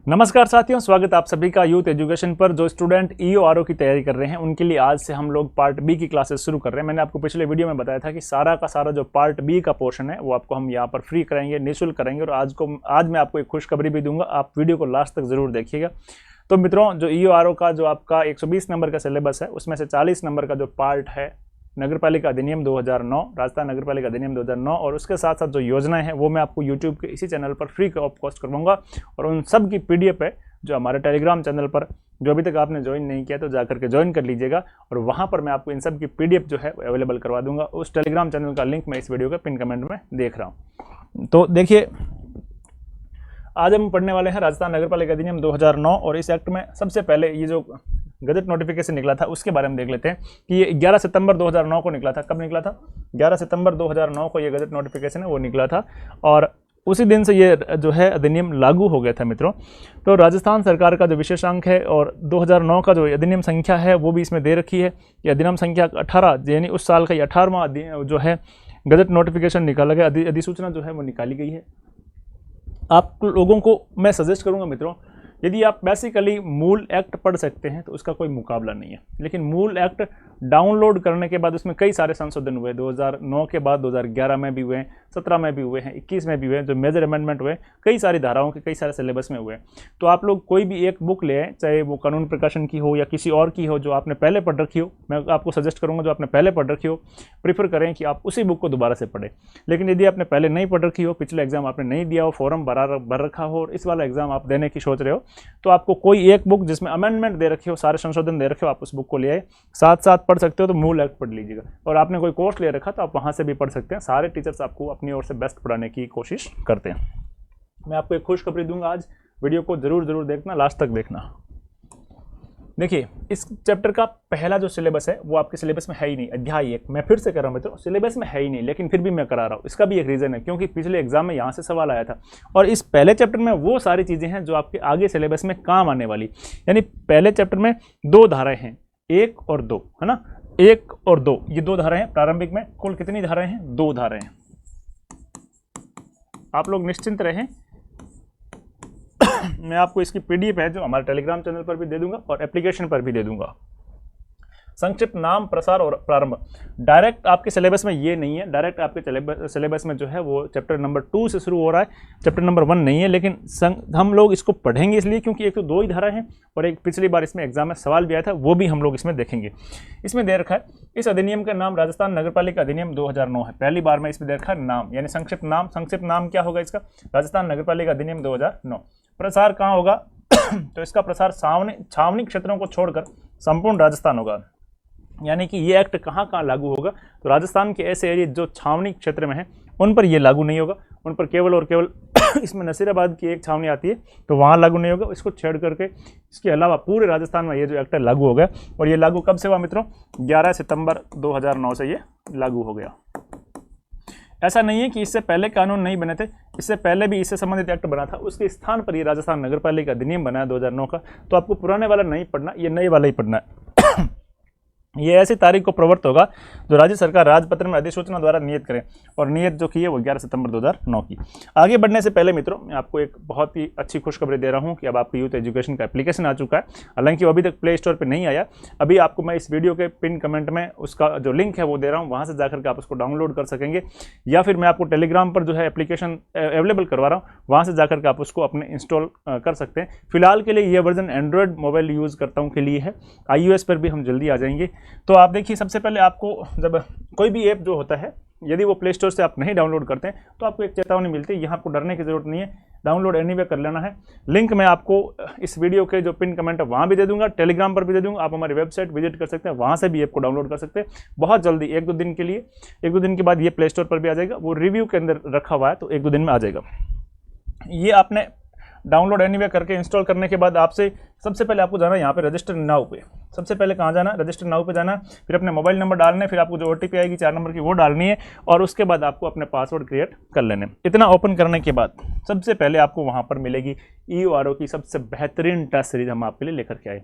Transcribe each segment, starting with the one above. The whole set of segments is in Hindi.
नमस्कार साथियों, स्वागत आप सभी का यूथ एजुकेशन पर। जो स्टूडेंट ईओआरओ की तैयारी कर रहे हैं उनके लिए आज से हम लोग पार्ट बी की क्लासेस शुरू कर रहे हैं। मैंने आपको पिछले वीडियो में बताया था कि सारा का सारा जो पार्ट बी का पोर्शन है वो आपको हम यहाँ पर फ्री कराएंगे, निःशुल्क कराएंगे। और आज मैं आपको एक खुशखबरी भी दूंगा, आप वीडियो को लास्ट तक जरूर देखिएगा। तो मित्रों, जो ईओआरओ का जो आपका 120 नंबर का सिलेबस है उसमें से 40 नंबर का जो पार्ट है नगर पालिका अधिनियम 2009, राजस्थान नगर पालिका अधिनियम 2009 और उसके साथ साथ जो योजनाएं हैं वो मैं आपको यूट्यूब के इसी चैनल पर फ्री ऑफ कॉस्ट करवाऊंगा। और उन सब की पीडीएफ है जो हमारे टेलीग्राम चैनल पर, जो अभी तक आपने ज्वाइन नहीं किया तो जाकर के ज्वाइन कर लीजिएगा। और वहाँ पर मैं आपको इन सब की पीडीएफ जो है अवेलेबल करवा दूंगा। उस टेलीग्राम चैनल का लिंक मैं इस वीडियो के पिन कमेंट में देख रहा हूँ। तो देखिए, आज हम पढ़ने वाले हैं राजस्थान नगर पालिका अधिनियम 2009 और इस एक्ट में सबसे पहले ये जो गजट नोटिफिकेशन निकला था उसके बारे में देख लेते हैं कि ये 11 सितंबर 2009 को निकला था। कब निकला था? 11 सितंबर 2009 को ये गजट नोटिफिकेशन है वो निकला था और उसी दिन से ये जो है अधिनियम लागू हो गया था मित्रों। तो राजस्थान सरकार का जो विशेषांक है और 2009 का जो अधिनियम संख्या है वो भी इसमें दे रखी है। ये अधिनियम संख्या 18 यानी उस साल का 18वां जो है गजट नोटिफिकेशन निकाला गया, अधिसूचना जो है वो निकाली गई है। आप लोगों को मैं सजेस्ट करूंगा मित्रों, यदि आप बेसिकली मूल एक्ट पढ़ सकते हैं तो उसका कोई मुकाबला नहीं है, लेकिन मूल एक्ट डाउनलोड करने के बाद उसमें कई सारे संशोधन हुए। 2009 के बाद 2011 में भी हुए हैं, 17 में भी हुए हैं, 21 में भी हुए हैं, जो मेजर अमेंडमेंट हुए कई सारी धाराओं के कई सारे सिलेबस में हुए। तो आप लोग कोई भी एक बुक ले, चाहे वो कानून प्रकाशन की हो या किसी और की हो जो आपने पहले पढ़ रखी हो, मैं आपको सजेस्ट करूँगा जो आपने पहले पढ़ रखी हो प्रीफर करें कि आप उसी बुक को दोबारा से पढ़ें। लेकिन यदि आपने पहले नहीं पढ़ रखी हो, पिछले एग्जाम आपने नहीं दिया हो, फॉर्म भर रखा हो और इस वाला एग्जाम आप देने की सोच रहे हो, तो आपको कोई एक बुक जिसमें अमेंडमेंट दे रखी हो, सारे संशोधन दे रखे हो, आप उस बुक को ले आए, साथ साथ पढ़ सकते हो तो मूल एक्ट पढ़ लीजिएगा। और आपने कोई कोर्स ले रखा तो आप वहां से भी पढ़ सकते हैं। सारे टीचर्स आपको अपनी ओर से बेस्ट पढ़ाने की कोशिश करते हैं। मैं आपको एक खुशखबरी दूंगा आज, वीडियो को जरूर देखना, लास्ट तक देखना। देखिए, इस चैप्टर का पहला जो सिलेबस है वो आपके सिलेबस में है ही नहीं। अध्याय 1 मैं फिर से कर रहा हूं मित्रों, सिलेबस में है ही नहीं, लेकिन फिर भी मैं करा रहा हूं। इसका भी एक रीजन है, क्योंकि पिछले एग्जाम में यहां से सवाल आया था और इस पहले चैप्टर में वो सारी चीजें हैं जो आपके आगे सिलेबस में काम आने वाली। यानी पहले चैप्टर में 2 धाराएं हैं, 1 और 2, है ना। 1 और 2 ये 2 धाराएं हैं। प्रारंभिक में कुल कितनी धाराएं हैं? 2 धाराएं हैं। आप लोग निश्चिंत रहें, मैं आपको इसकी पीडीएफ है जो हमारे टेलीग्राम चैनल पर भी दे दूंगा और एप्लीकेशन पर भी दे दूंगा। संक्षिप्त नाम, प्रसार और प्रारंभ डायरेक्ट आपके सिलेबस में ये नहीं है। डायरेक्ट आपके सिलेबस में जो है वो चैप्टर नंबर 2 से शुरू हो रहा है, चैप्टर नंबर 1 नहीं है। लेकिन हम लोग इसको पढ़ेंगे इसलिए क्योंकि एक तो 2 ही धारा हैं और एक पिछली बार इसमें एग्जाम में सवाल भी आया था, वो भी हम लोग इसमें देखेंगे। इसमें दे रखा है इस अधिनियम का नाम राजस्थान नगर पालिका अधिनियम 2009 है। पहली बार में इसमें दे रखा है नाम, यानी संक्षिप्त नाम। संक्षिप्त नाम क्या होगा इसका? राजस्थान नगर पालिका अधिनियम 2009। प्रसार कहाँ होगा? तो इसका प्रसार छावनी क्षेत्रों को छोड़कर संपूर्ण राजस्थान होगा। यानी कि ये एक्ट कहाँ कहाँ लागू होगा? तो राजस्थान के ऐसे एरिया जो छावनी क्षेत्र में है उन पर ये लागू नहीं होगा। उन पर केवल और केवल इसमें नसीराबाद की एक छावनी आती है तो वहाँ लागू नहीं होगा। इसको छेड़ करके इसके अलावा पूरे राजस्थान में ये जो एक्ट है लागू हो गया। और ये लागू कब से हुआ मित्रों? 11 सितंबर 2009 से ये लागू हो गया। ऐसा नहीं है कि इससे पहले कानून नहीं बने थे, इससे पहले भी इससे संबंधित एक्ट बना था, उसके स्थान पर ये राजस्थान नगर पालिका अधिनियम बना है 2009 का। तो आपको पुराने वाला नहीं पढ़ना, ये नए वाला ही पढ़ना है। ये ऐसी तारीख को प्रवृत्त होगा जो राज्य सरकार राजपत्र में अधिसूचना द्वारा नियत करें, और नियत जो की है वो 11 सितंबर 2009 की। आगे बढ़ने से पहले मित्रों, मैं आपको एक बहुत ही अच्छी खुशखबरी दे रहा हूं कि अब आपके यूथ एजुकेशन का एप्लीकेशन आ चुका है। हालांकि वो अभी तक प्ले स्टोर पर नहीं आया। अभी आपको मैं इस वीडियो के पिन कमेंट में उसका जो लिंक है वो दे रहा हूँ, वहाँ से जाकर के आप उसको डाउनलोड कर सकेंगे, या फिर मैं आपको टेलीग्राम पर जो है एप्लीकेशन अवेलेबल करवा रहा हूँ, वहाँ से जाकर के आप उसको अपने इंस्टॉल कर सकते हैं। फिलहाल के लिए यह वर्जन एंड्रॉयड मोबाइल यूज़ करता हूँ के लिए है, iOS पर भी हम जल्दी आ जाएंगे। तो आप देखिए, सबसे पहले आपको जब कोई भी ऐप जो होता है यदि वो प्ले स्टोर से आप नहीं डाउनलोड करते हैं तो आपको एक चेतावनी मिलती है। यहाँ आपको डरने की जरूरत नहीं है, डाउनलोड एनीवे कर लेना है। लिंक मैं आपको इस वीडियो के जो पिन कमेंट है वहाँ भी दे दूंगा, टेलीग्राम पर भी दे दूंगा। आप हमारी वेबसाइट विजिट कर सकते हैं, वहाँ से भी ऐप को डाउनलोड कर सकते हैं बहुत जल्दी। 1-2 दिन के लिए, 1-2 दिन के बाद ये प्ले स्टोर पर भी आ जाएगा। वो रिव्यू के अंदर रखा हुआ है तो 1-2 दिन में आ जाएगा। ये आपने डाउनलोड एनीवे करके इंस्टॉल करने के बाद आपसे सबसे पहले आपको जाना है यहाँ पे रजिस्टर नाउ पे। सबसे पहले कहाँ जाना? रजिस्टर नाउ पे जाना, फिर अपने मोबाइल नंबर डालने, फिर आपको जो ओटीपी आएगी 4 नंबर की वो डालनी है, और उसके बाद आपको अपने पासवर्ड क्रिएट कर लेने। इतना ओपन करने के बाद सबसे पहले आपको वहाँ पर मिलेगी ईओआरओ की सबसे बेहतरीन टेस्ट सीरीज हम आपके लिए लेकर के आए।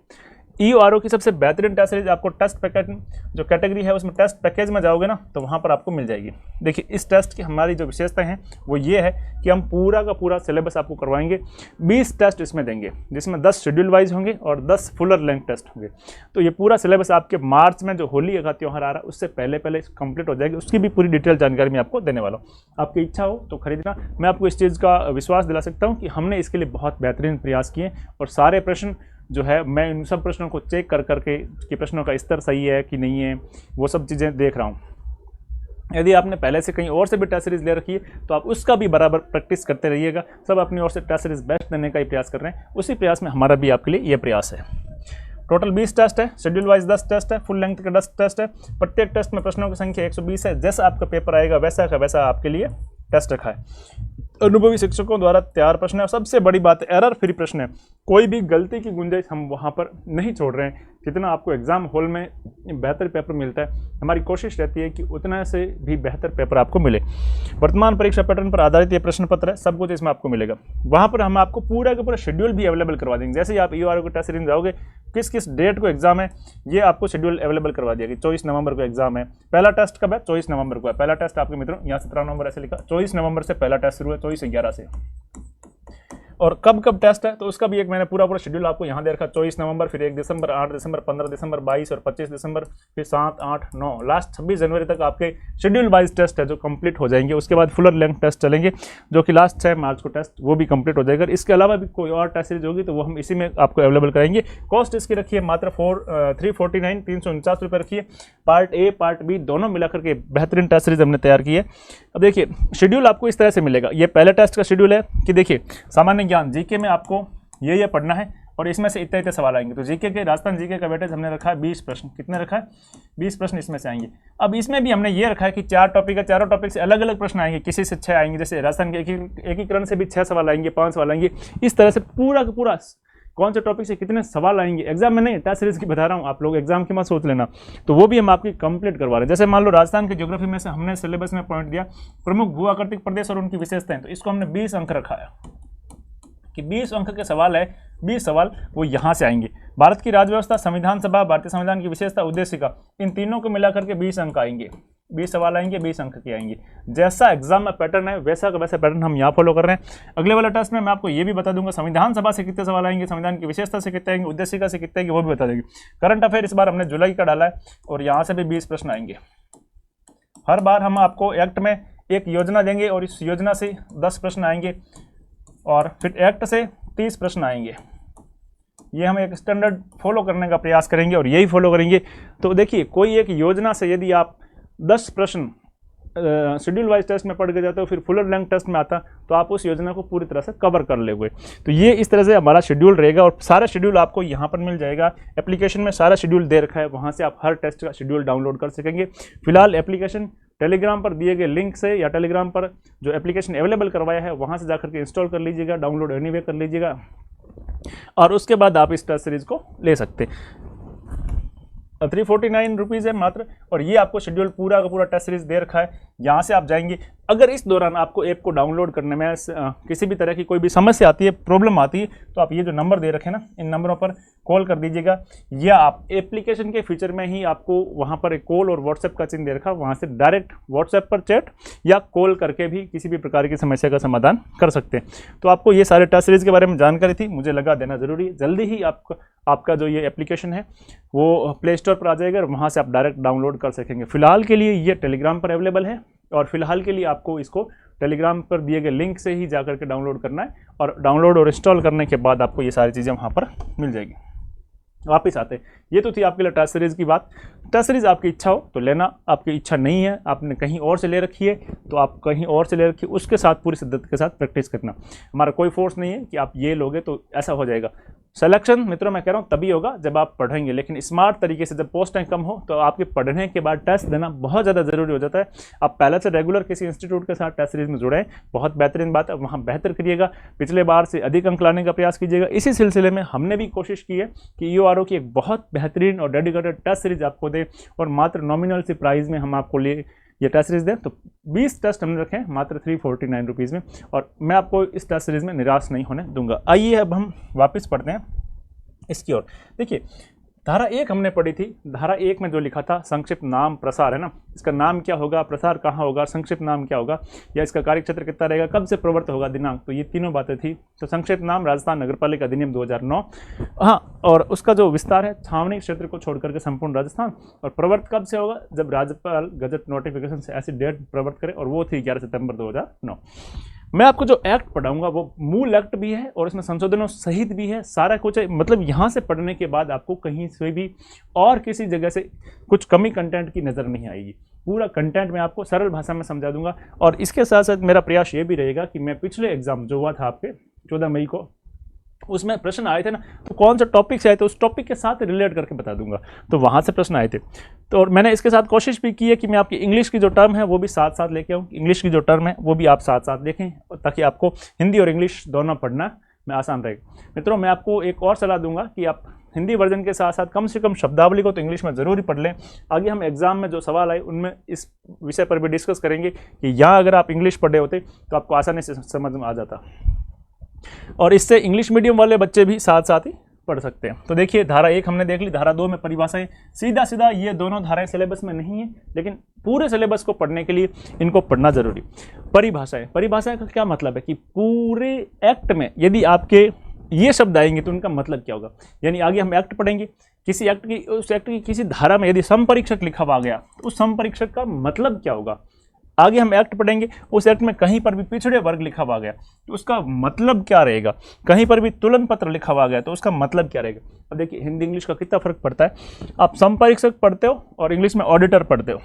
EORO की सबसे बेहतरीन टेस्ट सीरीज आपको टेस्ट पैकेज जो कैटेगरी है उसमें टेस्ट पैकेज में जाओगे ना तो वहाँ पर आपको मिल जाएगी। देखिए इस टेस्ट की हमारी जो विशेषता हैं वो ये है कि हम पूरा का पूरा सिलेबस आपको करवाएंगे। 20 टेस्ट इसमें देंगे जिसमें 10 शेड्यूल वाइज होंगे और 10 फुलर लेंथ टेस्ट होंगे। तो ये पूरा सिलेबस आपके मार्च में जो होली का त्यौहार आ रहा है उससे पहले पहले कंप्लीट हो जाएगी। उसकी भी पूरी डिटेल जानकारी मैं आपको देने वाला हूँ। आपकी इच्छा हो तो खरीदना। मैं आपको इस चीज़ का विश्वास दिला सकता हूँ कि हमने इसके लिए बहुत बेहतरीन प्रयास किए और सारे प्रश्न जो है मैं इन सब प्रश्नों को चेक कर करके कि प्रश्नों का स्तर सही है कि नहीं है वो सब चीज़ें देख रहा हूँ। यदि आपने पहले से कहीं और से भी टेस्ट सीरीज ले रखी है तो आप उसका भी बराबर प्रैक्टिस करते रहिएगा। सब अपनी ओर से टेस्ट सीरीज बेस्ट देने का ही प्रयास कर रहे हैं। उसी प्रयास में हमारा भी आपके लिए ये प्रयास है। टोटल 20 टेस्ट है, शेड्यूल वाइज 10 टेस्ट है, फुल लेंथ का 10 टेस्ट है। प्रत्येक टेस्ट में प्रश्नों की संख्या 120 है। जैसा आपका पेपर आएगा वैसा का वैसा आपके लिए टेस्ट रखा है। अनुभवी शिक्षकों द्वारा तैयार प्रश्न है और सबसे बड़ी बात एरर फ्री प्रश्न है। कोई भी गलती की गुंजाइश हम वहाँ पर नहीं छोड़ रहे हैं। जितना आपको एग्जाम हॉल में बेहतर पेपर मिलता है हमारी कोशिश रहती है कि उतना से भी बेहतर पेपर आपको मिले। वर्तमान परीक्षा पैटर्न पर आधारित ये प्रश्न पत्र है, सब कुछ इसमें आपको मिलेगा। वहाँ पर हम आपको पूरा का पूरा शेड्यूल भी अवेलेबल करवा देंगे। जैसे ही आप EORO को टेस्ट सीरीज जाओगे किस किस डेट को एग्जाम है ये आपको शेड्यूल अवेलेबल करवा दिया कि 24 नवंबर को एग्जाम है। पहला टेस्ट कब है? 24 नवंबर को है। पहला टेस्ट आपके मित्रों यहाँ 17 नवंबर ऐसे लिखा, 24 नवंबर से पहला टेस्ट शुरू है, 24/11 से। और कब कब टेस्ट है तो उसका भी एक मैंने पूरा शेड्यूल आपको यहाँ दे रखा। 24 नवंबर, फिर 1 दिसंबर, 8 दिसंबर, 15 दिसंबर, 22 और 25 दिसंबर, फिर 7, 8, 9 लास्ट 26 जनवरी तक आपके शेड्यूल वाइज टेस्ट है जो कंप्लीट हो जाएंगे। उसके बाद फुलर लेंथ टेस्ट चलेंगे जो कि लास्ट 6 मार्च को टेस्ट वो भी कंप्लीट हो जाएगा। इसके अलावा भी कोई और टेस्ट सीरीज होगी तो वो हम इसी में आपको अवेलेबल कराएंगे। कॉस्ट इसकी रखिए मात्र 349 349 रुपये रखिए। पार्ट ए पार्ट बी दोनों मिलाकर के बेहतरीन टेस्ट सीरीज हमने तैयार की है। अब देखिए शेड्यूल आपको इस तरह से मिलेगा। ये पहले टेस्ट का शेड्यूल है कि देखिए सामान्य ज्ञान जीके में आपको ये पढ़ना है और इसमें से इतने इतने सवाल आएंगे। तो जीके के राजस्थान जीके का वेटेज हमने रखा है 20 प्रश्न। कितने रखा है? 20 प्रश्न इसमें से आएंगे। अब इसमें भी हमने ये रखा है कि 4 टॉपिक है, चारों टॉपिक से अलग अलग प्रश्न आएंगे। किसी से 6 आएंगे, जैसे राजस्थान के एकीकरण से भी 6 सवाल आएंगे, 5 सवाल आएंगे। इस तरह से पूरा का पूरा कौन से टॉपिक से कितने सवाल आएंगे एग्जाम में नहीं, टेस्ट सीरीज की बता रहा हूँ। आप लोग एग्जाम की मत सोच लेना। तो वो भी हम आपकी कंप्लीट करवा रहे हैं। जैसे मान लो राजस्थान की ज्योग्राफी में से हमने सिलेबस में पॉइंट दिया प्रमुख भू आकृतिक प्रदेश और उनकी विशेषताएं, तो इसको हमने 20 अंक रखा है कि 20 अंक के सवाल है। 20 सवाल वो यहाँ से आएंगे। भारत की राज्य व्यवस्था, संविधान सभा, भारतीय संविधान की विशेषता, उद्देशिका, इन तीनों को मिलाकर के 20 अंक आएंगे। 20 सवाल आएंगे, 20 अंक के आएंगे। जैसा एग्जाम में पैटर्न है वैसा का वैसा पैटर्न हम यहाँ फॉलो कर रहे हैं। अगले वाला टेस्ट में मैं आपको ये भी बता दूंगा संविधान सभा से कितने सवाल आएंगे, संविधान की विशेषता से कितने आएंगे, उद्देशिका से कितने आएंगे वो भी बता देंगे। करंट अफेयर इस बार हमने जुलाई का डाला है और यहाँ से भी 20 प्रश्न आएंगे। हर बार हम आपको एक्ट में एक योजना देंगे और इस योजना से 10 प्रश्न आएंगे और फिर एक्ट से 30 प्रश्न आएंगे। ये हम एक स्टैंडर्ड फॉलो करने का प्रयास करेंगे और यही फॉलो करेंगे। तो देखिए कोई एक योजना से यदि आप 10 प्रश्न शेड्यूल वाइज टेस्ट में पढ़ के जाते हो फिर फुलर लेंथ टेस्ट में आता तो आप उस योजना को पूरी तरह से कवर कर लेंगे। तो ये इस तरह से हमारा शेड्यूल रहेगा और सारा शेड्यूल आपको यहाँ पर मिल जाएगा। एप्लीकेशन में सारा शेड्यूल दे रखा है, वहाँ से आप हर टेस्ट का शेड्यूल डाउनलोड कर सकेंगे। फिलहाल एप्लीकेशन टेलीग्राम पर दिए गए लिंक से या टेलीग्राम पर जो एप्लीकेशन अवेलेबल करवाया है वहाँ से जाकर के इंस्टॉल कर लीजिएगा, डाउनलोड एनीवे कर लीजिएगा और उसके बाद आप इस टेस्ट सीरीज को ले सकते। 349 रुपीज़ है मात्र और ये आपको शेड्यूल पूरा का पूरा टेस्ट सीरीज दे रखा है। यहाँ से आप जाएंगे। अगर इस दौरान आपको ऐप को डाउनलोड करने में किसी भी तरह की कोई भी समस्या आती है, प्रॉब्लम आती है, तो आप ये जो नंबर दे रखे ना इन नंबरों पर कॉल कर दीजिएगा या आप एप्लीकेशन के फीचर में ही आपको वहाँ पर एक कॉल और व्हाट्सएप का चिन्ह दे रखा, वहाँ से डायरेक्ट व्हाट्सएप पर चैट या कॉल करके भी किसी भी प्रकार की समस्या का समाधान कर सकते हैं। तो आपको ये सारे टेस्ट सीरीज के बारे में जानकारी थी, मुझे लगा देना जरूरी है। जल्दी ही आपका जो ये एप्लीकेशन है वो प्ले स्टोर पर आ जाएगा और वहाँ से आप डायरेक्ट डाउनलोड कर सकेंगे। फिलहाल के लिए ये टेलीग्राम पर अवेलेबल है और फिलहाल के लिए आपको इसको टेलीग्राम पर दिए गए लिंक से ही जाकर के डाउनलोड करना है और डाउनलोड और इंस्टॉल करने के बाद आपको ये सारी चीज़ें वहाँ पर मिल जाएगी। वापिस आते, ये तो थी आपके लिए टेस्ट सीरीज की बात। टेस्ट सीरीज आपकी इच्छा हो तो लेना, आपकी इच्छा नहीं है, आपने कहीं और से ले रखी है तो आप कहीं और से ले रखिए, उसके साथ पूरी शिद्दत के साथ प्रैक्टिस करना। हमारा कोई फोर्स नहीं है कि आप ये लोगे तो ऐसा हो जाएगा। सिलेक्शन मित्रों मैं कह रहा हूँ तभी होगा जब आप पढ़ेंगे, लेकिन स्मार्ट तरीके से। जब पोस्टें कम हो तो आपके पढ़ने के बाद टेस्ट देना बहुत ज़्यादा ज़रूरी हो जाता है। आप पहले से रेगुलर किसी इंस्टीट्यूट के साथ टेस्ट सीरीज में जुड़े, बहुत बेहतरीन बात है, वहाँ बेहतर करिएगा, पिछले बार से अधिक अंक लाने का प्रयास कीजिएगा। इसी सिलसिले में हमने भी कोशिश की है कि EORO की एक बहुत बेहतरीन और डेडिकेटेड टेस्ट सीरीज आपको दे और मात्र नॉमिनल से प्राइस में हम आपको लिए ये टेस्ट सीरीज दें। तो 20 टेस्ट हमने रखे हैं मात्र 349 रुपीज़ में और मैं आपको इस टेस्ट सीरीज में निराश नहीं होने दूंगा। आइए अब हम वापस पढ़ते हैं इसकी ओर। देखिए धारा 1 हमने पढ़ी थी। धारा 1 में जो लिखा था संक्षिप्त नाम प्रसार है ना, इसका नाम क्या होगा, प्रसार कहाँ होगा, संक्षिप्त नाम क्या होगा, या इसका कार्यक्षेत्र कितना रहेगा, कब से प्रवृत्त होगा, दिनांक, तो ये तीनों बातें थी। तो संक्षिप्त नाम राजस्थान नगरपालिका अधिनियम 2009, हाँ, और उसका जो विस्तार है छावनी क्षेत्र को छोड़ करके संपूर्ण राजस्थान, और प्रवृत्त कब से होगा, जब राज्यपाल गजट नोटिफिकेशन से ऐसी डेट प्रवृत्त करे, और वो थी 11 सितंबर 2009। मैं आपको जो एक्ट पढ़ाऊंगा वो मूल एक्ट भी है और इसमें संशोधनों सहित भी है, सारा कुछ है। मतलब यहाँ से पढ़ने के बाद आपको कहीं से भी और किसी जगह से कुछ कमी कंटेंट की नज़र नहीं आएगी। पूरा कंटेंट मैं आपको सरल भाषा में समझा दूंगा। और इसके साथ साथ मेरा प्रयास ये भी रहेगा कि मैं पिछले एग्जाम जो हुआ था आपके 14 मई को, उसमें प्रश्न आए थे ना, तो कौन सा टॉपिक से आए थे उस टॉपिक के साथ रिलेट करके बता दूंगा, तो वहाँ से प्रश्न आए थे। तो और मैंने इसके साथ कोशिश भी की है कि मैं आपकी इंग्लिश की जो टर्म है वो भी साथ साथ लेके आऊँ, इंग्लिश की जो टर्म है वो भी आप साथ साथ देखें, ताकि आपको हिंदी और इंग्लिश दोनों पढ़ना में आसान रहेगा। मित्रों, मैं आपको एक और सलाह दूंगा कि आप हिंदी वर्जन के साथ साथ कम से कम शब्दावली को तो इंग्लिश में ज़रूर पढ़ लें। आगे हम एग्जाम में जो सवाल आए उनमें इस विषय पर भी डिस्कस करेंगे कि यहाँ अगर आप इंग्लिश पढ़े होते तो आपको आसानी से समझ में आ जाता, और इससे इंग्लिश मीडियम वाले बच्चे भी साथ साथ ही पढ़ सकते हैं। तो देखिए, धारा 1 हमने देख ली, धारा 2 में परिभाषाएं, सीधा सीधा ये दोनों धाराएं सिलेबस में नहीं है, लेकिन पूरे सिलेबस को पढ़ने के लिए इनको पढ़ना जरूरी। परिभाषाएं, परिभाषाएं का क्या मतलब है कि पूरे एक्ट में यदि आपके ये शब्द आएंगे तो उनका मतलब क्या होगा। यानी आगे हम एक्ट पढ़ेंगे, किसी एक्ट की, उस एक्ट की किसी धारा में यदि समपरीक्षक लिखा हुआ गया तो उस समपरीक्षक का मतलब क्या होगा। आगे हम एक्ट पढ़ेंगे, उस एक्ट में कहीं पर भी पिछड़े वर्ग लिखा हुआ गया तो उसका मतलब क्या रहेगा, कहीं पर भी तुलन पत्र लिखा हुआ गया तो उसका मतलब क्या रहेगा। अब देखिए, हिंदी इंग्लिश का कितना फर्क पड़ता है। आप समपरीक्षक पढ़ते हो और इंग्लिश में ऑडिटर पढ़ते हो,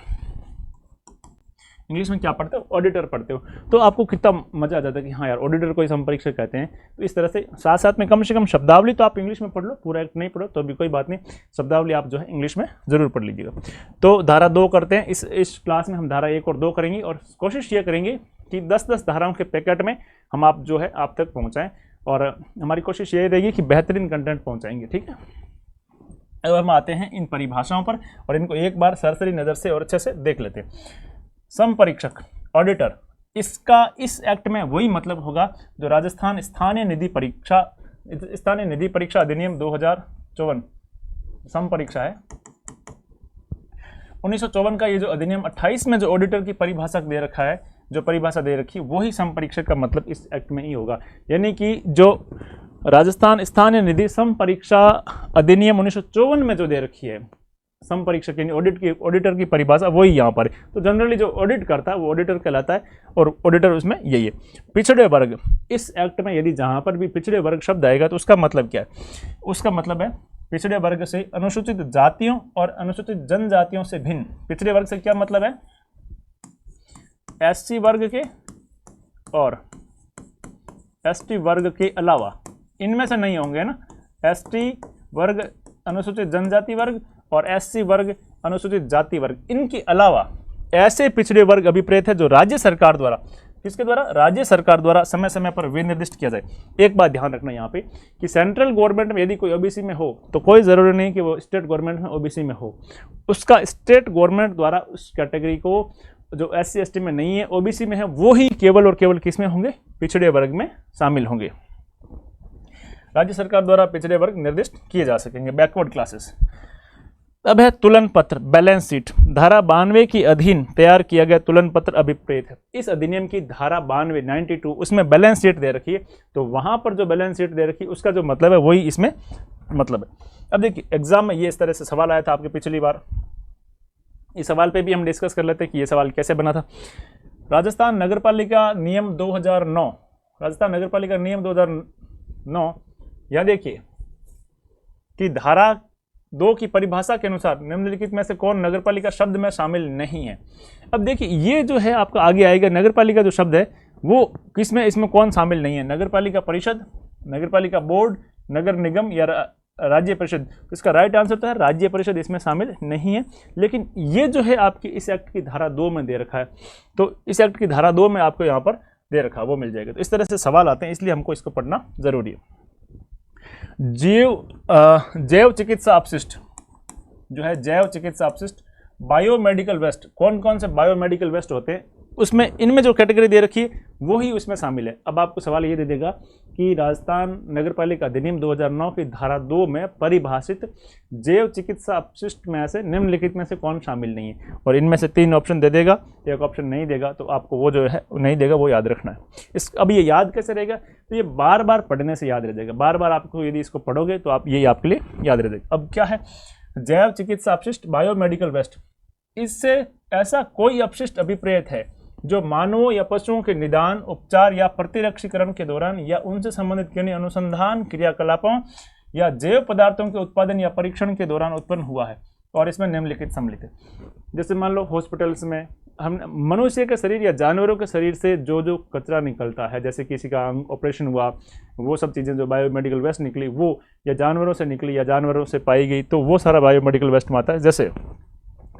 इंग्लिश में क्या पढ़ते हो, ऑडिटर पढ़ते हो, तो आपको कितना मजा आ जाता है कि हाँ यार, ऑडिटर को ही समपरीक्षक कहते हैं। तो इस तरह से साथ साथ में कम से कम शब्दावली तो आप इंग्लिश में पढ़ लो, पूरा एक्ट नहीं पढ़ो तो भी कोई बात नहीं, शब्दावली आप जो है इंग्लिश में जरूर पढ़ लीजिएगा। तो धारा 2 करते हैं, इस क्लास में हम धारा 1 और 2 करेंगे, और कोशिश ये करेंगे कि 10-10 धाराओं के पैकेट में हम आप जो है आप तक पहुँचाएँ, और हमारी कोशिश ये रहेगी कि बेहतरीन कंटेंट पहुँचाएंगे, ठीक है। अब हम आते हैं इन परिभाषाओं पर, और इनको एक बार सरसरी नज़र से और अच्छे से देख लेते हैं। समपरीक्षक, ऑडिटर, इसका इस एक्ट में वही मतलब होगा जो राजस्थान स्थानीय निधि परीक्षा अधिनियम 2054 समपरीक्षा है। 1954 का ये जो अधिनियम 28 में जो ऑडिटर की परिभाषा दे रखा है, जो परिभाषा दे रखी है, वही समपरीक्षक का मतलब इस एक्ट में ही होगा। यानी कि जो राजस्थान स्थानीय निधि समपरीक्षा अधिनियम 1954 में जो दे रखी है समपरीक्षक यानी ऑडिटर की परिभाषा वही यहाँ पर है। तो जनरली जो ऑडिट करता है वो ऑडिटर कहलाता है, और ऑडिटर उसमें यही है। पिछड़े वर्ग, इस एक्ट में यदि जहाँ पर भी पिछड़े वर्ग शब्द आएगा तो उसका मतलब क्या है, उसका मतलब है पिछड़े वर्ग से अनुसूचित जातियों और अनुसूचित जनजातियों से भिन्न। पिछड़े वर्ग से क्या मतलब है, एससी वर्ग के और एसटी वर्ग के अलावा, इनमें से नहीं होंगे ना, एसटी वर्ग, अनुसूचित जनजाति वर्ग और एससी वर्ग, अनुसूचित जाति वर्ग, इनके अलावा ऐसे पिछड़े वर्ग अभिप्रेत है जो राज्य सरकार द्वारा, किसके द्वारा, राज्य सरकार द्वारा समय समय पर विनिर्दिष्ट किया जाए। एक बात ध्यान रखना यहाँ पे कि सेंट्रल गवर्नमेंट में यदि कोई ओबीसी में हो तो कोई जरूरी नहीं कि वो स्टेट गवर्नमेंट में ओबीसी में हो, उसका स्टेट गवर्नमेंट द्वारा उस कैटेगरी को जो एससी एसटी में नहीं है, ओबीसी में है, वो ही केवल और केवल किस में होंगे, पिछड़े वर्ग में शामिल होंगे। राज्य सरकार द्वारा पिछड़े वर्ग निर्दिष्ट किए जा सकेंगे, बैकवर्ड क्लासेस। अब है तुलन पत्र, बैलेंस शीट। धारा 92 के अधीन तैयार किया गया तुलन पत्र अभिप्रेत है। इस अधिनियम की धारा 92 92 उसमें बैलेंस शीट दे रखी है, तो वहां पर जो बैलेंस शीट दे रखी है उसका जो मतलब है वही इसमें मतलब है। अब देखिए, एग्जाम में ये इस तरह से सवाल आया था आपके पिछली बार, इस सवाल पे भी हम डिस्कस कर लेते हैं कि ये सवाल कैसे बना था। राजस्थान नगरपालिका नियम 2009, राजस्थान नगरपालिका नियम 2009, यह देखिए कि धारा 2 की परिभाषा के अनुसार निम्नलिखित में से कौन नगरपालिका शब्द में शामिल नहीं है। अब देखिए, ये जो है आपका आगे आएगा, नगरपालिका जो शब्द है वो किसमें, इसमें कौन शामिल नहीं है, नगरपालिका परिषद, नगरपालिका बोर्ड, नगर निगम या राज्य परिषद। इसका राइट आंसर तो है राज्य परिषद, इसमें शामिल नहीं है। लेकिन ये जो है आपकी इस एक्ट की धारा 2 में दे रखा है, तो इस एक्ट की धारा 2 में आपको यहाँ पर दे रखा है, वो मिल जाएगा। तो इस तरह से सवाल आते हैं, इसलिए हमको इसको पढ़ना जरूरी है। जैव चिकित्सा अपशिष्ट जो है, जैव चिकित्सा अपशिष्ट, बायोमेडिकल वेस्ट, कौन कौन से बायोमेडिकल वेस्ट होते हैं उसमें इनमें जो कैटेगरी दे रखी है वो ही उसमें शामिल है। अब आपको सवाल ये दे देगा कि राजस्थान नगरपालिका अधिनियम 2009 की धारा 2 में परिभाषित जैव चिकित्सा अपशिष्ट में से निम्नलिखित में से कौन शामिल नहीं है, और इनमें से 3 ऑप्शन दे देगा, एक ऑप्शन नहीं देगा, तो आपको वो जो है नहीं देगा वो याद रखना है। अब ये याद कैसे रहेगा, तो ये बार बार पढ़ने से याद रह जाएगा। बार बार आपको यदि इसको पढ़ोगे तो आप यही आपके लिए याद रह जाएगा। अब क्या है जैव चिकित्सा अपशिष्ट, बायोमेडिकल वेस्ट, इससे ऐसा कोई अपशिष्ट अभिप्रेत है जो मानवों या पशुओं के निदान, उपचार या प्रतिरक्षीकरण के दौरान या उनसे संबंधित किन्हीं अनुसंधान क्रियाकलापों या जैव पदार्थों के उत्पादन या परीक्षण के दौरान उत्पन्न हुआ है, और इसमें निम्नलिखित सम्मिलित है। जैसे मान लो हॉस्पिटल्स में हम मनुष्य के शरीर या जानवरों के शरीर से जो जो कचरा निकलता है, जैसे किसी का ऑपरेशन हुआ, वो सब चीज़ें जो बायोमेडिकल वेस्ट निकली वो या जानवरों से निकली या जानवरों से पाई गई, तो वो सारा बायोमेडिकल वेस्ट में आता है। जैसे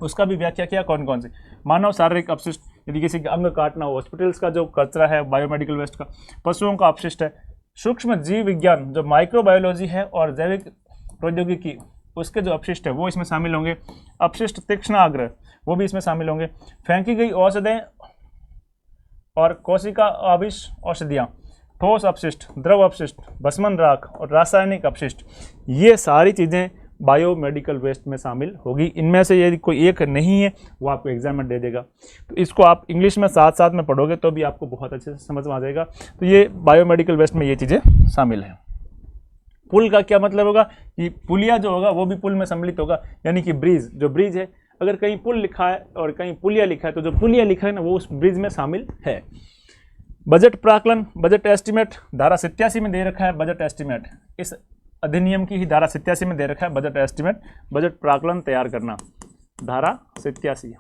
उसका भी व्याख्या किया कौन कौन से मानव शारीरिक अपशिष्ट, यदि किसी का अंग काटना हो, हॉस्पिटल्स का जो कचरा है बायोमेडिकल वेस्ट का, पशुओं का अपशिष्ट है, सूक्ष्म जीव विज्ञान जो माइक्रोबायोलॉजी है और जैविक प्रौद्योगिकी उसके जो अपशिष्ट है वो इसमें शामिल होंगे। अपशिष्ट तीक्ष्णाग्र वो भी इसमें शामिल होंगे। फेंकी गई औषधें और कोशिका आविष औषधियाँ, ठोस अपशिष्ट, द्रव अपशिष्ट, भस्मन राख और रासायनिक अपशिष्ट, ये सारी चीज़ें बायोमेडिकल वेस्ट में शामिल होगी। इनमें से यदि कोई एक नहीं है वो आपको एग्जाम में दे देगा, तो इसको आप इंग्लिश में साथ साथ में पढ़ोगे तो भी आपको बहुत अच्छे से समझ में आ जाएगा। तो ये बायोमेडिकल वेस्ट में ये चीज़ें शामिल हैं। पुल का क्या मतलब होगा कि पुलिया जो होगा वो भी पुल में सम्मिलित होगा, यानी कि ब्रिज, जो ब्रिज है, अगर कहीं पुल लिखा है और कहीं पुलिया लिखा है तो जो पुलिया लिखा है ना वो उस ब्रिज में शामिल है। बजट प्राकलन, बजट एस्टिमेट, धारा 87 में दे रखा है बजट एस्टिमेट, इस अधिनियम की ही धारा 87 में दे रखा है बजट एस्टिमेट, बजट प्राकलन तैयार करना, धारा 87।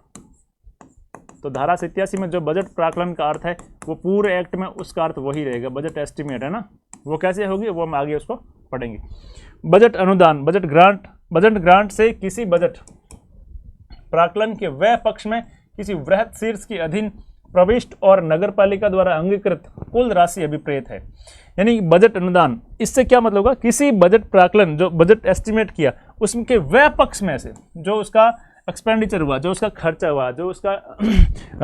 तो धारा 87 में जो बजट प्राकलन का अर्थ है वो पूरे एक्ट में उसका अर्थ वही रहेगा, बजट एस्टिमेट है ना, वो कैसे होगी वो हम आगे उसको पढ़ेंगे। बजट अनुदान, बजट ग्रांट, बजट ग्रांट से किसी बजट प्राकलन के वह पक्ष में किसी वृहत शीर्ष के अधीन प्रविष्ट और नगरपालिका द्वारा अंगीकृत कुल राशि अभिप्रेत है। यानी बजट अनुदान, इससे क्या मतलब होगा, किसी बजट प्राकलन जो बजट एस्टिमेट किया उसके वह पक्ष में से जो उसका एक्सपेंडिचर हुआ, जो उसका खर्चा हुआ, जो उसका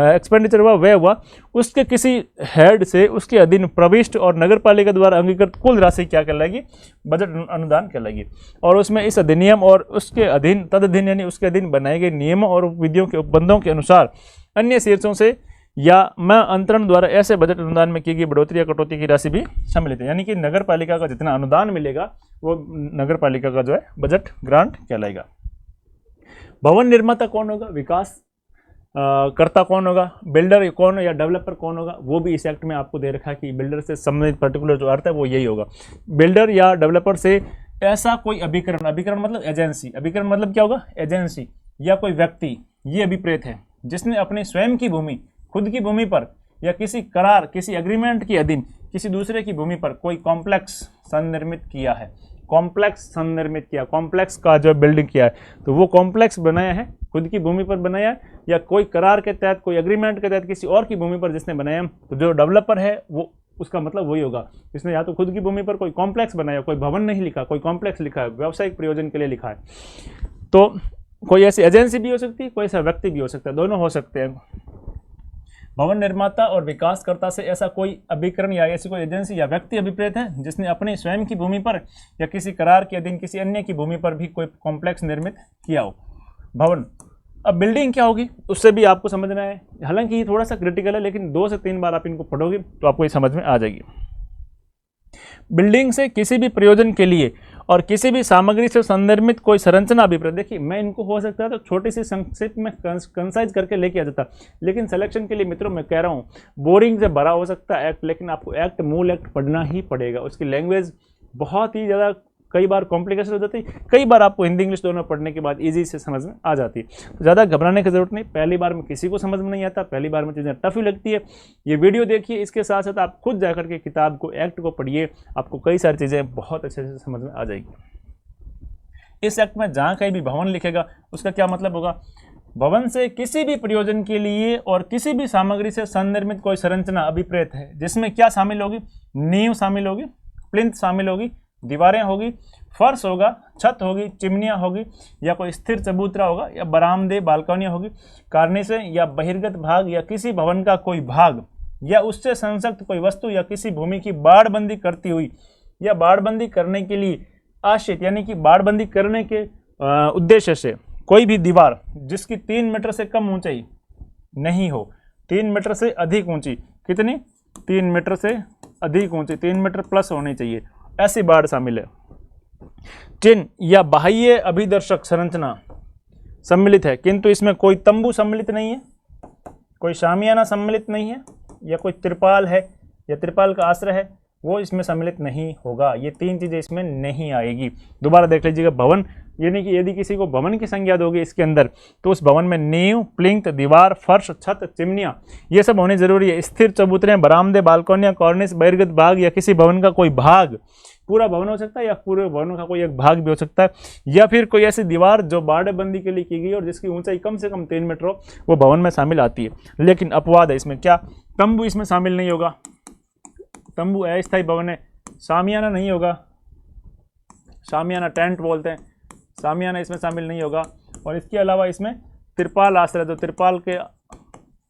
एक्सपेंडिचर हुआ वह हुआ, उसके किसी हेड से उसके अधीन प्रविष्ट और नगरपालिका द्वारा अंगीकृत कुल राशि क्या कहलाएगी, बजट अनुदान कहलाएगी। और उसमें इस अधिनियम और उसके अधीन तदधीन यानी उसके अधीन बनाए गए नियमों और विधियों के उपबंधों के अनुसार अन्य शीर्षों से या मैं अंतरण द्वारा ऐसे बजट अनुदान में की गई बढ़ोतरी या कटौती की राशि भी शामिल है। यानी कि नगरपालिका का जितना अनुदान मिलेगा वो नगरपालिका का जो है बजट ग्रांट कहलाएगा। भवन निर्माता कौन होगा, विकास कर्ता कौन होगा, बिल्डर कौन या डेवलपर कौन होगा, वो भी इस एक्ट में आपको दे रखा है कि बिल्डर से संबंधित पर्टिकुलर जो अर्थ है वो यही होगा। बिल्डर या डेवलपर से ऐसा कोई अभिकरण, अभिकरण मतलब एजेंसी, अभिकरण मतलब क्या होगा, एजेंसी या कोई व्यक्ति, ये अभिप्रेत है जिसने अपनी स्वयं की भूमि, खुद की भूमि पर या किसी करार, किसी एग्रीमेंट के अधीन किसी दूसरे की भूमि पर कोई कॉम्प्लेक्स संनिर्मित किया है, कॉम्प्लेक्स संनिर्मित किया, कॉम्प्लेक्स का जो बिल्डिंग किया है, तो वो कॉम्प्लेक्स बनाया है, खुद की भूमि पर बनाया है या कोई करार के तहत, कोई एग्रीमेंट के तहत किसी और की भूमि पर जिसने बनाया, तो जो डेवलपर है वो उसका मतलब वही होगा, इसने या तो खुद की भूमि पर कोई कॉम्प्लेक्स बनाया, कोई भवन नहीं लिखा, कोई कॉम्प्लेक्स लिखा है, व्यावसायिक प्रयोजन के लिए लिखा है। तो कोई ऐसी एजेंसी भी हो सकती है, कोई ऐसा व्यक्ति भी हो सकता है, दोनों हो सकते हैं। भवन निर्माता और विकासकर्ता से ऐसा कोई अभिकरण या ऐसी कोई एजेंसी या व्यक्ति अभिप्रेत है जिसने अपनी स्वयं की भूमि पर या किसी करार के अधीन किसी अन्य की भूमि पर भी कोई कॉम्प्लेक्स निर्मित किया हो। भवन, अब बिल्डिंग क्या होगी उससे भी आपको समझना है, हालांकि ये थोड़ा सा क्रिटिकल है लेकिन 2 से 3 बार आप इनको पढ़ोगे तो आपको ये समझ में आ जाएगी। बिल्डिंग से किसी भी प्रयोजन के लिए और किसी भी सामग्री से संनिर्मित कोई संरचना अभिप्रेत, देखिए मैं इनको हो सकता है तो छोटी सी संक्षिप्त में कंसाइज करके लेके आ जाता, लेकिन सिलेक्शन के लिए मित्रों मैं कह रहा हूँ बोरिंग से भरा हो सकता है एक्ट, लेकिन आपको एक्ट, मूल एक्ट पढ़ना ही पड़ेगा। उसकी लैंग्वेज बहुत ही ज़्यादा कई बार कॉम्प्लिकेशन हो जाती है, कई बार आपको हिंदी इंग्लिश दोनों पढ़ने के बाद इजी से समझ में आ जाती है। तो ज़्यादा घबराने की जरूरत नहीं, पहली बार में किसी को समझ में नहीं आता, पहली बार में चीज़ें टफ ही लगती है। ये वीडियो देखिए, इसके साथ साथ आप खुद जाकर के किताब को, एक्ट को पढ़िए, आपको कई सारी चीज़ें बहुत अच्छे से समझ में आ जाएगी। इस एक्ट में जहाँ कहीं भी भवन लिखेगा उसका क्या मतलब होगा, भवन से किसी भी प्रयोजन के लिए और किसी भी सामग्री से संनिर्मित कोई संरचना अभिप्रेत है जिसमें क्या शामिल होगी, नींव शामिल होगी, प्लिंथ शामिल होगी, दीवारें होगी, फर्श होगा, छत होगी, चिमनियाँ होगी, या कोई स्थिर चबूतरा होगा, या बरामदे बालकनियाँ होगी, कार्निसें या बहिर्गत भाग या किसी भवन का कोई भाग या उससे संसक्त कोई वस्तु या किसी भूमि की बाड़बंदी करती हुई या बाड़बंदी करने के लिए आश्रित, यानी कि बाड़बंदी करने के उद्देश्य से कोई भी दीवार जिसकी 3 मीटर से कम ऊंचाई नहीं हो, 3 मीटर से अधिक ऊंची, कितनी, 3 मीटर से अधिक ऊंची, 3 मीटर प्लस होनी चाहिए, ऐसी बाड़ शामिल है। चिन्ह या बाह्य अभिदर्शक संरचना सम्मिलित है, किंतु इसमें कोई तंबू सम्मिलित नहीं है, कोई शामियाना सम्मिलित नहीं है, या कोई त्रिपाल है या त्रिपाल का आश्रय है, वो इसमें सम्मिलित नहीं होगा। ये 3 चीजें इसमें नहीं आएगी। दोबारा देख लीजिएगा, भवन, यानी कि यदि किसी को भवन की संज्ञा दोगे इसके अंदर, तो उस भवन में नींव, प्लिंथ, दीवार, फर्श, छत, चिमनियाँ, ये सब होनी जरूरी है। स्थिर चबूतरे, बरामदे, बालकनियाँ, कॉर्निस, बहिर्गत भाग या किसी भवन का कोई भाग, पूरा भवन हो सकता है या पूरे भवन का कोई एक भाग भी हो सकता है, या फिर कोई ऐसी दीवार जो बाड़बंदी के लिए की गई और जिसकी ऊंचाई कम से कम 3 मीटर हो, वो भवन में शामिल आती है। लेकिन अपवाद है इसमें, क्या, तंबू इसमें शामिल नहीं होगा, तंबू अस्थायी भवन है, शामियाना नहीं होगा, शामियाना टेंट बोलते हैं, शामियाना इसमें शामिल नहीं होगा, और इसके अलावा इसमें त्रिपाल आश्रय, तो त्रिपाल के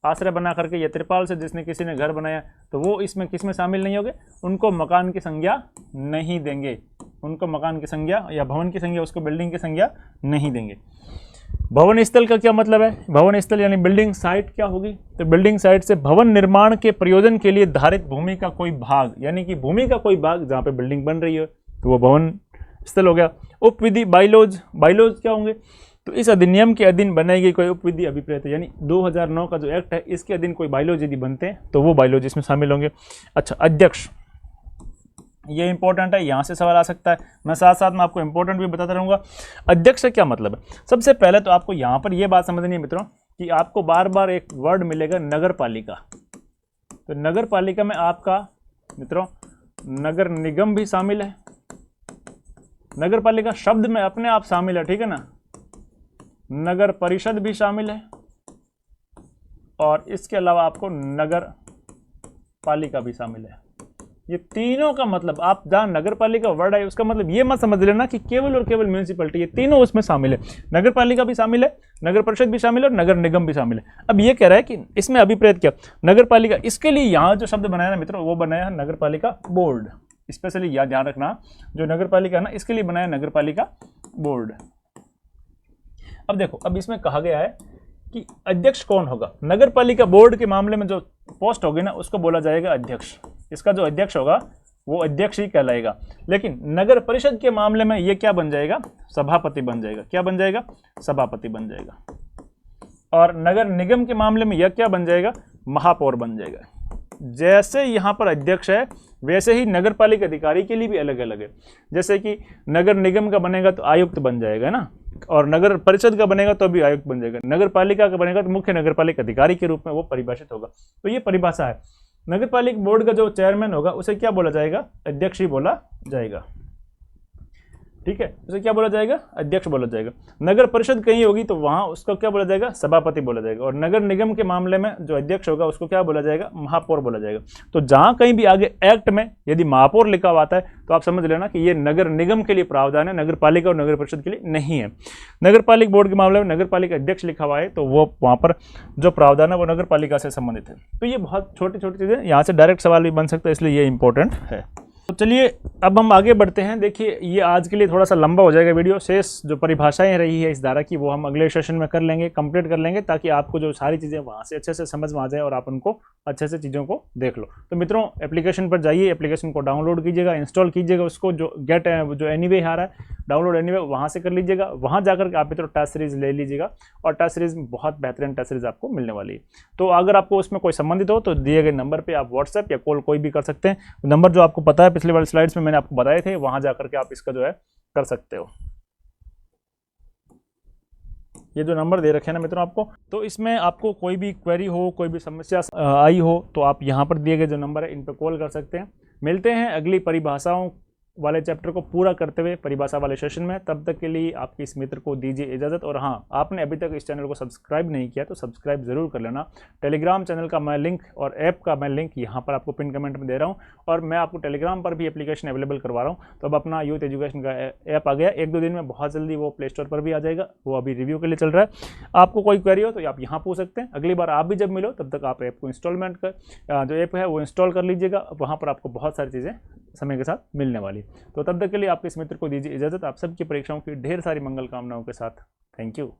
आश्रय बना करके या त्रिपाल से जिसने किसी ने घर बनाया, तो वो इसमें किस में शामिल नहीं होंगे, उनको मकान की संज्ञा नहीं देंगे, उनको मकान की संज्ञा या भवन की संज्ञा, उसको बिल्डिंग की संज्ञा नहीं देंगे। भवन स्थल का क्या मतलब है, भवन स्थल यानी बिल्डिंग साइट क्या होगी, तो बिल्डिंग साइट से भवन निर्माण के प्रयोजन के लिए धारित भूमि का कोई भाग, यानी कि भूमि का कोई भाग जहाँ पे बिल्डिंग बन रही है, तो वो भवन स्थल हो गया। उपविधि, बाइलॉज, बाइलॉज क्या होंगे, तो इस अधिनियम के अधीन बनाई गई कोई उपविधि अभिप्रेत, यानी 2009 का जो एक्ट है इसके अधीन कोई बाइलॉज यदि बनते हैं तो वो बाइलॉज इसमें शामिल होंगे। अच्छा, अध्यक्ष, ये इंपॉर्टेंट है, यहाँ से सवाल आ सकता है, मैं साथ साथ में आपको इंपॉर्टेंट भी बताता रहूँगा। अध्यक्ष से क्या मतलब है, सबसे पहले तो आपको यहाँ पर ये बात समझनी है मित्रों कि आपको बार बार एक वर्ड मिलेगा नगर पालिका, तो नगर पालिका में आपका मित्रों नगर निगम भी शामिल है, नगर पालिका शब्द में अपने आप शामिल है, ठीक है ना, नगर परिषद भी शामिल है, और इसके अलावा आपको नगर पालिका भी शामिल है। ये तीनों का मतलब, आप जहाँ नगर पालिका वर्ड है उसका मतलब ये मत समझ लेना कि केवल और केवल म्यूनिसिपैलिटी, ये तीनों उसमें शामिल है, नगर पालिका भी शामिल है, नगर परिषद भी शामिल है और नगर निगम भी शामिल है। अब ये कह रहा है कि इसमें अभिप्रेत क्या, नगर पालिका, इसके लिए यहाँ जो शब्द बनाया ना मित्रों वो बनाया है नगर पालिका बोर्ड, स्पेशली याद ध्यान रखना, जो नगर पालिका है ना इसके लिए बनाया नगर पालिका बोर्ड। अब देखो, अब इसमें कहा गया है कि अध्यक्ष कौन होगा, नगर पालिका बोर्ड के मामले में जो पोस्ट होगी ना उसको बोला जाएगा अध्यक्ष, इसका जो अध्यक्ष होगा वो अध्यक्ष ही कहलाएगा। लेकिन नगर परिषद के मामले में ये क्या बन जाएगा, सभापति बन जाएगा, क्या बन जाएगा, सभापति बन जाएगा। और नगर निगम के मामले में यह क्या बन जाएगा, महापौर बन जाएगा। जैसे यहाँ पर अध्यक्ष है वैसे ही नगर पालिका अधिकारी के लिए भी अलग अलग है, जैसे कि नगर निगम का बनेगा तो आयुक्त बन जाएगा ना, और नगर परिषद का बनेगा तो भी आयुक्त बन जाएगा, नगर पालिका का बनेगा तो मुख्य नगर पालिका अधिकारी के रूप में वो परिभाषित होगा। तो ये परिभाषा है। नगर पालिका बोर्ड का जो चेयरमैन होगा उसे क्या बोला जाएगा, अध्यक्ष ही बोला जाएगा, ठीक है, उसे क्या बोला जाएगा, अध्यक्ष बोला जाएगा। नगर परिषद कहीं होगी तो वहां उसको क्या बोला जाएगा, सभापति बोला जाएगा। और नगर निगम के मामले में जो अध्यक्ष होगा उसको क्या बोला जाएगा, महापौर बोला जाएगा। तो जहां कहीं भी आगे एक्ट में यदि महापौर लिखा हुआ आता है तो आप समझ लेना कि ये नगर निगम के लिए प्रावधान है, नगर पालिका और नगर परिषद के लिए नहीं है। नगर पालिका बोर्ड के मामले में नगर पालिका अध्यक्ष लिखा हुआ है तो वो वहां पर जो प्रावधान है वो नगर पालिका से संबंधित है। तो ये बहुत छोटी छोटी चीजें, यहाँ से डायरेक्ट सवाल भी बन सकता है, इसलिए ये इंपॉर्टेंट है। तो चलिए अब हम आगे बढ़ते हैं। देखिए ये आज के लिए थोड़ा सा लंबा हो जाएगा वीडियो, शेष जो परिभाषाएं रही है इस धारा की वो हम अगले सेशन में कर लेंगे, कंप्लीट कर लेंगे, ताकि आपको जो सारी चीज़ें वहाँ से अच्छे से समझ में आ जाए और आप उनको अच्छे से चीज़ों को देख लो। तो मित्रों एप्लीकेशन पर जाइए, एप्लीकेशन को डाउनलोड कीजिएगा, इंस्टॉल कीजिएगा, उसको जो गेट जो एनीवे आ रहा है डाउनलोड एनीवे वहाँ से कर लीजिएगा। वहाँ जाकर के आप मित्रों टेस्ट सीरीज ले लीजिएगा और टेस्ट सीरीज में बहुत बेहतरीन टेस्ट सीरीज आपको मिलने वाली है। तो अगर आपको उसमें कोई संबंधित हो तो दिए गए नंबर पर आप व्हाट्सएप या कॉल कोई भी कर सकते हैं। नंबर जो आपको पता है पिछले वाली स्लाइड्स में मैंने आपको बताए थे, वहां जाकर के आप इसका जो है कर सकते हो। ये जो नंबर दे रखे हैं ना मित्रों आपको, तो इसमें आपको कोई भी क्वेरी हो, कोई भी समस्या आई हो तो आप यहां पर दिए गए जो नंबर है इन पर कॉल कर सकते हैं। मिलते हैं अगली परिभाषाओं वाले चैप्टर को पूरा करते हुए परिभाषा वाले सेशन में। तब तक के लिए आपके इस मित्र को दीजिए इजाज़त। और हाँ, आपने अभी तक इस चैनल को सब्सक्राइब नहीं किया तो सब्सक्राइब जरूर कर लेना। टेलीग्राम चैनल का मैं लिंक और ऐप का मैं लिंक यहाँ पर आपको पिन कमेंट में दे रहा हूँ, और मैं आपको टेलीग्राम पर भी एप्लीकेशन अवेलेबल करवा रहा हूँ। तो अब अपना यूथ एजुकेशन का ऐप आ गया, 1-2 दिन में बहुत जल्दी वो प्ले स्टोर पर भी आ जाएगा, वो अभी रिव्यू के लिए चल रहा है। आपको कोई क्वेरी हो तो आप यहाँ पूछ सकते हैं। अगली बार आप भी जब मिलो तब तक आप ऐप को इंस्टॉलमेंट कर जो ऐप है वो इंस्टॉल कर लीजिएगा, वहाँ पर आपको बहुत सारी चीज़ें समय के साथ मिलने वाली। तो तब तक के लिए आपके इस मित्र को दीजिए इजाज़त। आप सबकी परीक्षाओं की ढेर सारी मंगल कामनाओं के साथ। Thank you.